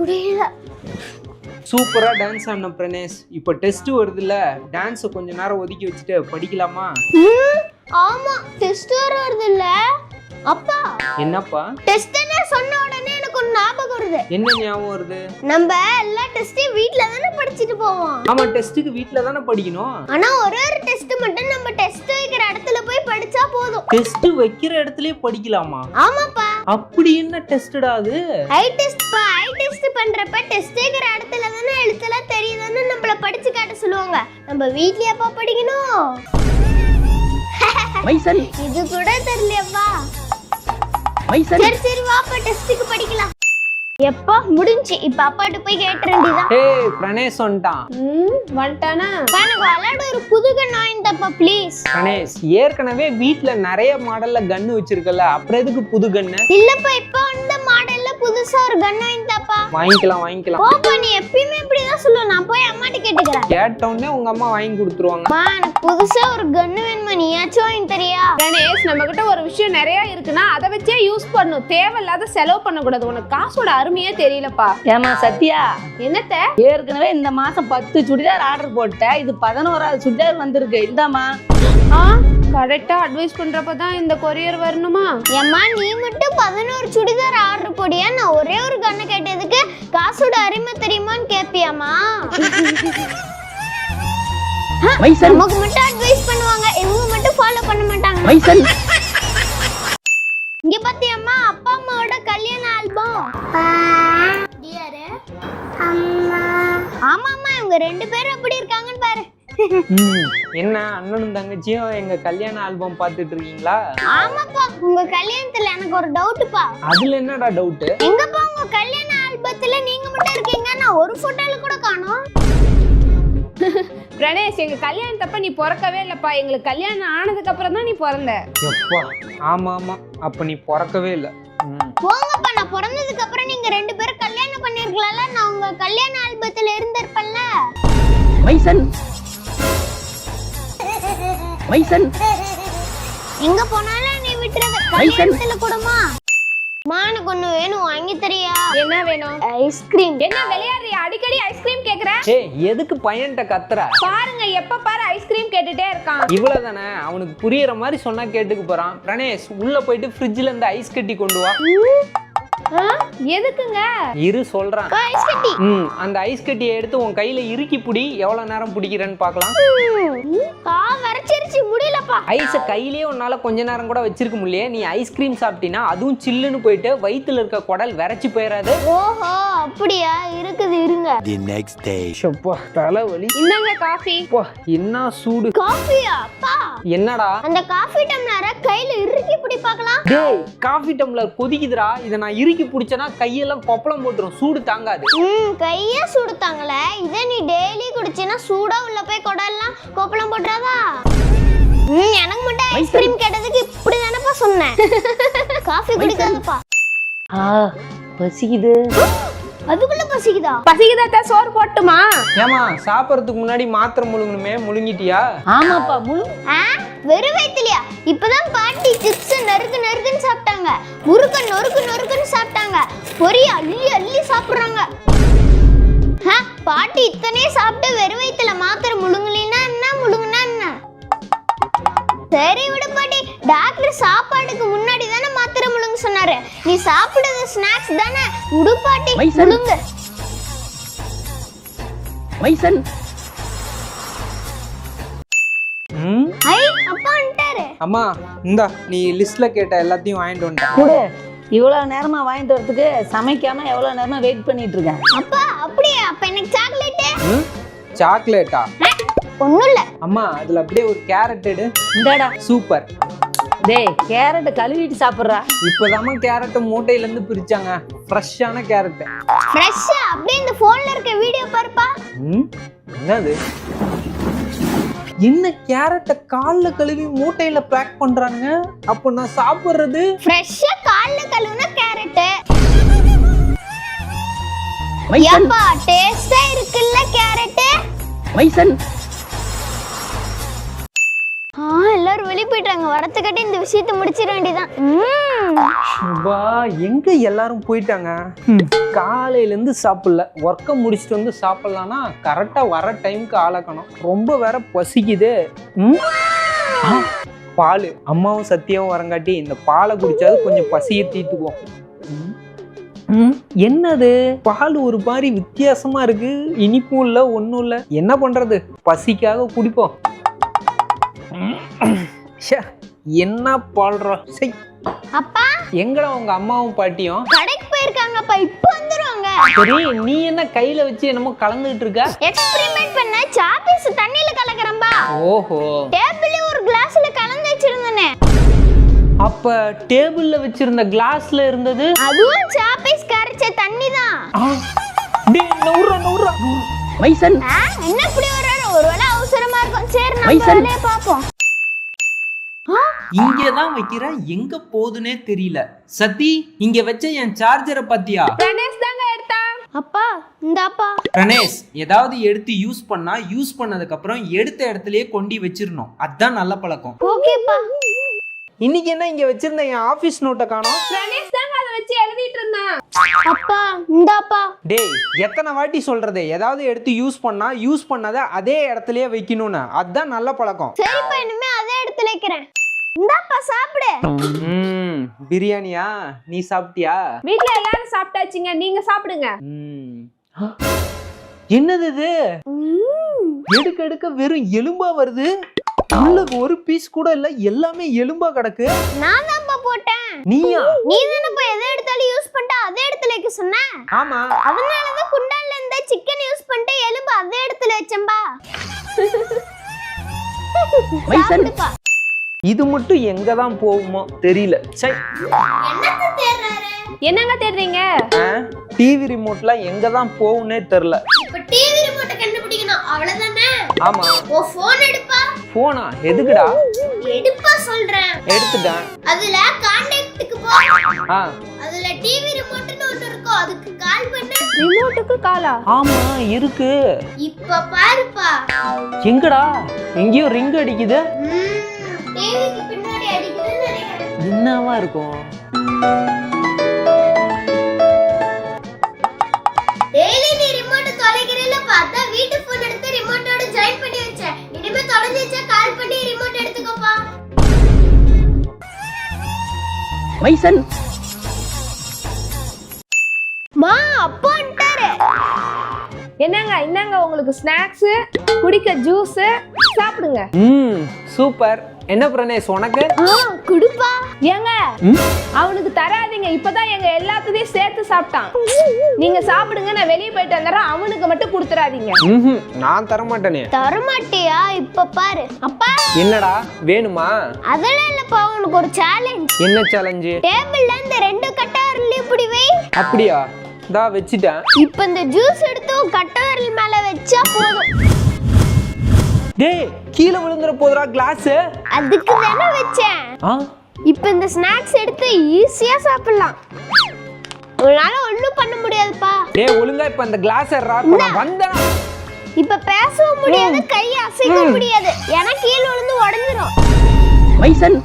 முடியல. சூப்பரா டான்ஸ் ஆடின பிரணேஷ். இப்போ டெஸ்ட் வருதுல்ல, டான்ஸை கொஞ்ச நேரம் ஒதுக்கி வச்சுட்டு படிக்கலாமா? ஆமா, டெஸ்ட் வருது இல்ல அப்பா. என்னப்பா? டெஸ்ட்னே சொன்ன உடனே எனக்கு ஒரு ஞாபகம் வருது. என்ன ஞாபகம் வருது? நம்ம எல்லா டெஸ்டையும் வீட்ல தானே படிச்சிட்டு போவோம். ஆமா, டெஸ்ட்டுக்கு வீட்ல தானே படிக்கணும். ஆனா ஒரு டெஸ்ட் மட்டும் நம்ம டெஸ்ட் வைக்கிற இடத்துல போய் படிச்சா போதும். டெஸ்ட் வைக்கிற இடத்துலயே படிக்கலாமா? ஆமாப்பா. அப்படி என்ன டெஸ்டடா அது? ஐ டெஸ்ட் பா. ஐ டெஸ்ட் பண்றப்ப டெஸ்ட் வைக்கிற இடத்துல தானே எழுத்தெல்லாம் தெரியுதுன்னு நம்மள படிச்சு காட்ட சொல்லுவாங்க. நம்ம வீட்லயேப்பா படிக்கணும். மைசன், இது கூட தெரியலையப்பா. மைசன், சரி சரி வாப்பா டெஸ்ட்க்கு படிக்கலாம். எப்பா முடிஞ்சு. இப்ப அப்பாட்ட போய் கேட்றேன்டிதான். ஏய், பிரணேஷ் வந்துட்டான். வந்துட்டானா? எனக்கு விளையாட ஒரு புது கன் வாங்கிட்டப்பா ப்ளீஸ். பிரணேஷ், ஏற்கனவே வீட்ல நிறைய மாடல்ல கன் வச்சிருக்கல, அப்புறம் எதுக்கு புது கன்னு? இல்லப்பா, இப்ப அந்த மாடல்ல புதுசா ஒரு கன் வாங்கிட்டப்பா. வாங்கிக்கலாம். ஓப்பா, நீ எப்பயுமே இப்படிதான் சொல்லுவ. நான் போய் அம்மாட்ட கேட்டுக்கிறேன். கேட்டவுடனே உங்க அம்மா வாங்கி கொடுத்துருவாங்க. எனக்கு புதுசா ஒரு கன் வேணுமா, நீயாச்சும் வாங்கி தரியா? கணேஷ், நம்ம கிட்ட ஒரு விஷயம் நிறைய இருக்குன்னா அதை வச்சே யூஸ் பண்ணும். தேவையில்லாத செலவு பண்ணக்கூடாது. உனக்கு காசோட அருமையே தெரியலப்பா. ஏமா சத்யா, என்னத்த? ஏற்கனவே இந்த மாசம் 10 சுடிதார் ஆர்டர் போட்டேன். இது 11வது சுடிதார் வந்திருக்கு. இந்தாமா. கரெக்டா அட்வைஸ் பண்றப்பதான் இந்த கொரியர் வரணுமா? ஏம்மா, நீ மட்டும் 11 சுடிதார் ஆர்டர் போடியா? நான் ஒரே ஒரு கண்ணை கேட்டதுக்கு காசோட அருமை தெரியுமான்னு கேப்பியாமா? மைசன், நமக்கு மட்டும் அட்வைஸ் பண்ணுவாங்க, இவங்க மட்டும் ஃபாலோ பண்ண மாட்டாங்க. மைசன், இங்க பாத்தியம்மா, அப்பா அம்மாவோட கல்யாண ஆல்பம். ஆமாம்மா, இவங்க 2 பேரும் எப்படி இருக்காங்கன்னு பாரு. என்ன, அண்ணனும் தங்கச்சியும் எங்க கல்யாண ஆல்பம் பாத்துட்டு இருக்கீங்களா? ஆமாப்பா, உங்க கல்யாணத்துல எனக்கு ஒரு டவுட்ப்பா. அதுல என்னடா டவுட்? எங்கப்பா உங்க கல்யாண ஆல்பத்துல நீங்க மட்டும் இருக்கீங்க, நான் ஒரு போட்டோல கூட காணோம். பிரணேஷ், எங்க கல்யாணத்தப்ப நீ பிறக்கவே இல்லப்பா. எங்களுக்கு கல்யாணம் ஆனதுக்கு அப்புறம் தான் நீ பிறந்த. எப்பா? ஆமா, அப்ப நீ பிறக்கவே இல்ல. போங்கப்பா, நான் பிறந்ததுக்கு அப்புறம் நீங்க 2 பேரும் கல்யாணம் பண்ணிருக்கலாம்ல. நான் உங்க கல்யாண ஆல்பத்துல இருந்திருப்பேன்ல. மைசன், மைசன், எங்க போனாலும் நீ விட்டுறது கல்யாணத்துல கூடமா? எனக்கு ஒண்ணு வேணும், வாங்கி தரியா? என்ன வேணும்? ஐஸ்கிரீம். என்ன விளையாடுறியா? அடிக்கடி ஐஸ்கிரீம் கேக்குற? ஏய், எதுக்கு பையன்ட்ட கத்துற? பாருங்க, எப்ப பாரு ஐஸ்கிரீம் கேட்டுட்டே இருக்கான். இவ்வளவுதானே, அவனுக்கு புரியற மாதிரி சொன்னா கேட்டுக்கு போறான். பிரணேஷ், உள்ள போயிட்டு ஃப்ரிட்ஜ்ல இருந்து ஐஸ் கட்டி கொண்டு வா. எதுக்குங்க? இரு சொல்றான். ஐஸ் கட்டி. அந்த ஐஸ் கட்டியை எடுத்து உன் கையில இறுக்கி புடி. எவ்வளவு நேரம் பிடிக்கிறேன்னு பாக்கலாம். வரைச்சிருச்சு, முடியலப்பா. ஐஸ கையிலேயே உன்னால கொஞ்ச நேரம் கூட வச்சிருக்க முடியல. நீ ஐஸ்கிரீம் சாப்பிட்டீனா அதுவும் சில்லுன்னு போயிட்டு வயித்துல இருக்க குடல் விரைச்சு போயிடாது. ஓஹோ, அப்படியா? இருக்குது, இருங்க. The next day. ஷப்பா, தலைவலி. இந்தாங்க காஃபி. பா, என்ன சூடு. காஃபியா? அப்பா, என்னடா? அந்த காஃபி டம்ளரை கையில இறுக்கி பிடி பார்க்கலாம். டேய், காஃபி டம்ளர் கொதிக்குதுடா. இத நான் இறுக்கி புடிச்சனா கையெல்லாம் கொப்பளம் போட்டுரும். சூடு தாங்காது. கையே சுடுத்தாங்கள. இத நீ டெய்லி குடிச்சினா சூடா உள்ள போய் குடல்லாம் கொப்பளம் போட்றாதா? எனக்கு மட்டும் ஐஸ்கிரீம் கேட்டதுக்கு இப்படி தானப்பா சொன்னேன். காஃபி குடிக்காதப்பா. பசிக்குது. அதுக்குள்ள பசிக்குதா? பசிக்குதா? சோறு போட்டுமா? ஏமா, சாப்பிடறதுக்கு முன்னாடி மாத்திரை முழுங்கணுமே, முழுங்கிட்டியா? ஆமாப்பா, முழு. வெறும் வயித்துலயா? இப்பதான் பாட்டி சிப்ஸ் நறுக்கு நறுக்குன்னு சாப்பிட்டாங்க, முறுக்கு நொறுக்கு நொறுக்குன்னு சாப்பிட்டாங்க, பொரிய அள்ளி அள்ளி சாப்பிடுறாங்க. பாட்டி இத்தனையே சாப்பிட்டு வெறும் வயித்துல மாத்திரை முழுங்கலினா என்ன, முழுங்குனா என்ன? சரி விடு பாட்டி, டாக்டர் சாப்பாடுக்கு முன்னாடி தானே மாத்திரை முழுங்க சொன்னாரு. நீ சாப்பிடுறது ஸ்நாக்ஸ் தானே, விடு பாட்டி முழுங்க. மைசன், ஐ, அப்பா வந்துட்டாரு. அம்மா, இந்தா நீ லிஸ்ட்ல கேட்ட எல்லாத்தையும் வாங்கிட்டு வந்துட்டேன். கூட இவ்வளவு நேரமா வாங்கிட்டு வரதுக்கு சமைக்காம எவ்வளவு நேரமா வெயிட் பண்ணிட்டு இருக்கேன். அப்பா, அப்படியே? அப்ப எனக்கு சாக்லேட். சாக்லேட்டா? ஒண்ணும் இல்ல. அம்மா, அதுல அப்படியே ஒரு கேரட் எடு. இந்தாடா. சூப்பர். டேய், கேரட் கழுவிட்டு சாப்பிடுறா. இப்போதாம்மா கேரட் மூட்டையில இருந்து பிரிச்சாங்க. ஃப்ரெஷ்ஷான கேரட். ஃப்ரெஷ்ஷா? அப்படியே இந்த போன்ல இருக்க வீடியோ பாருப்பா. என்னது? என்ன கேரட்டை கால்ல கழுவி மூட்டையில பேக் பண்றாங்க? அப்ப நான் சாப்பிடுறது ஃப்ரெஷ்ஷா கால்ல கழுவுன கேரட். மைசன், ஏப்பா, டேஸ்டா இருக்குல்ல கேரட்? மைசன். எல்லாரும் எல்லாரும் வெளியே போயிட்டாங்க. வரத்துக்கிட்டே இந்த விஷயத்தை முடிச்சிட வேண்டியதான். சுபா எங்க எல்லாரும் போயிட்டாங்க? காலையிலேருந்து சாப்பிடல, ஒர்க்கை முடிச்சுட்டு வந்து சாப்பிட்லான்னா கரெக்டாக வர டைமுக்கு ஆளாக்கணும். ரொம்ப வேற பசிக்குது. பால் அம்மாவும் சத்தியாவும் வரங்காட்டி இந்த பாலை குடிச்சாது கொஞ்சம் பசியை தீர்த்துக்குவோம். என்னது பால் ஒரு மாதிரி வித்தியாசமா இருக்கு, இனிப்பும் இல்லை ஒன்றும் இல்லை. என்ன பண்றது, பசிக்காக குடிப்போம். என்ன பால்றா சை. அப்பா எங்கடா உங்க அம்மாவும் பாட்டியும்? கடைக்கு போயிருக்காங்கப்பா, இப்போ வந்துருவாங்க. சரி நீ என்ன கையில வச்சு என்னமோ கலந்துட்டு இருக்க? எக்ஸ்பெரிமெண்ட் பண்ண சாப்பீஸ் தண்ணியில கலக்கறம்பா. ஓஹோ, டேபிள்ல ஒரு கிளாஸ்ல கலந்து வச்சிருந்தனே. அப்ப டேபிள்ல வச்சிருந்த கிளாஸ்ல இருந்தது அதுவும் சாப்பீஸ் கரைச்ச தண்ணி தான். டேய் நவுறா மைசன் என்ன இப்படி வர்றாரு? ஒருவேளை அவசரமா இருக்கும். சரி நம்ம வேலையை பாப்போம். இங்கதான் வைக்கிற, எங்க போகுதுன்னே தெரியல. சத்தி இங்க வச்ச என் சார்ஜரை பாத்தியா? கணேஷ் தாங்க எடுத்தான். அப்பா இந்தாப்பா. கணேஷ் ஏதாவது எடுத்து யூஸ் பண்ணா யூஸ் பண்ணதுக்கு அப்புறம் எடுத்த இடத்துலயே கொண்டு வச்சிரணும். அதான் நல்ல பழக்கம். ஓகேப்பா. இன்னைக்கு என்ன இங்க வச்சிருந்த என் ஆபீஸ் நோட்டை காணோம்? கணேஷ் தாங்க அதை வச்சு எழுதிட்டு இருந்தான். அப்பா இந்தாப்பா. டேய் எத்தனை வாட்டி சொல்றது, ஏதாவது எடுத்து யூஸ் பண்ணா யூஸ் பண்ணாத அதே இடத்துலயே வைக்கணும்னு. அதான் நல்ல பழக்கம். சரிப்பா, இனிமே அதே இடத்துல வைக்கிறேன். இந்தாப்பா சாப்பிடு. பிரியாணியா? நீ சாப்பிட்டியா? வீட்ல எல்லாரும் சாப்பிட்டாச்சுங்க, நீங்க சாப்பிடுங்க. என்னது இது? எடுக்க எடுக்க வெறும் எலும்பா வருது. உள்ள ஒரு பீஸ் கூட இல்ல, எல்லாமே எலும்பா கிடக்கு. நான் தான்ப்பா போட்டேன். நீயா? நீ தானப்பா எதை எடுத்தாலும் யூஸ் பண்ணிட்டு அதே இடத்துல வைக்க சொன்ன. ஆமா, அதனாலதான் குண்டான்ல இருந்த சிக்கன் யூஸ் பண்ணிட்டு எலும்பு அதே இடத்துல வச்சேன்பா. சாப்பிடுப்பா. இது மட்டும் எங்க தான் போகுமோ தெரியல. சை, என்னத்த தேடுறாரு? என்னங்க தேடுறீங்க? டிவி ரிமோட்ல எங்க தான் போகும்னே தெரியல. இப்ப டிவி ரிமோட்ட கண்டுபிடிக்கணும், அவ்வளவுதானே? ஆமா. ஓ போன் எடுப்பா. போனா எதுக்குடா? எடுப்பா சொல்றேன். எடுத்துட்டேன். அதுல கான்டாக்ட்க்கு போ. அதுல டிவி ரிமோட்னு ஒன்னு இருக்கும், அதுக்கு கால் பண்ணு. ரிமோட்டுக்கு காலா? ஆமா இருக்கு. இப்ப பாருப்பா. எங்கடா? எங்கேயோ ரிங் அடிக்குது. டிவிக்கு பின்னாடி அடிக்குதுன்னு நினைக்கிறேன். என்னவா இருக்கும்? டெய்லி நீ ரிமோட் தொலைக்கிறேல பார்த்தா வீட்டு போன் எடுத்து ரிமோட்டோட ஜாயின் பண்ணி வச்ச. இனிமே தொலைஞ்சிச்சா கால் பண்ணி ரிமோட் எடுத்துக்கோப்பா. மைசன் மா அப்பா வந்துட்டாரு. என்னங்க இந்தாங்க உங்களுக்கு ஸ்நாக்ஸ், குடிக்க ஜூஸ், சாப்பிடுங்க. சூப்பர். என்ன பிரணேஷ் உனக்கு? குடுப்பா. ஏங்க அவனுக்கு தராதீங்க, இப்பதான் எங்க எல்லாத்தையும் சேர்த்து சாப்பிட்டான். நீங்க சாப்பிடுங்க, நான் வெளியே போயிட்டு வந்துடுறேன். அவனுக்கு மட்டும் கொடுத்துறாதீங்க. நான் தர மாட்டேனே. தரமாட்டியா? இப்ப பாரு. அப்பா என்னடா வேணுமா? அதெல்லாம் இல்லப்பா, உனக்கு ஒரு சேலஞ்ச். என்ன சேலஞ்சு? டேபிள்ல இந்த ரெண்டு கட்டவரல் இப்படி வை. அப்படியா? தா வச்சிட்டேன். இப்ப இந்த ஜூஸ் எடுத்து கட்டவரல் மேல வச்சா போதும். டேய் கீழே விழுந்துற போதுடா கிளாஸ். அதுக்கு தானே வச்சேன். இப்ப இந்த ஸ்நாக்ஸ் எடுத்து ஈஸியா சாப்பிடலாம். உன்னால ஒண்ணும் பண்ண முடியாதுப்பா. டேய் ஒழுங்கா இப்ப அந்த கிளாஸ் வந்தேன். இப்ப பேசவும் முடியாது, கையை அசைக்க முடியாது. எனக்கு கீழே விழுந்து உடைஞ்சிரும். மைசன்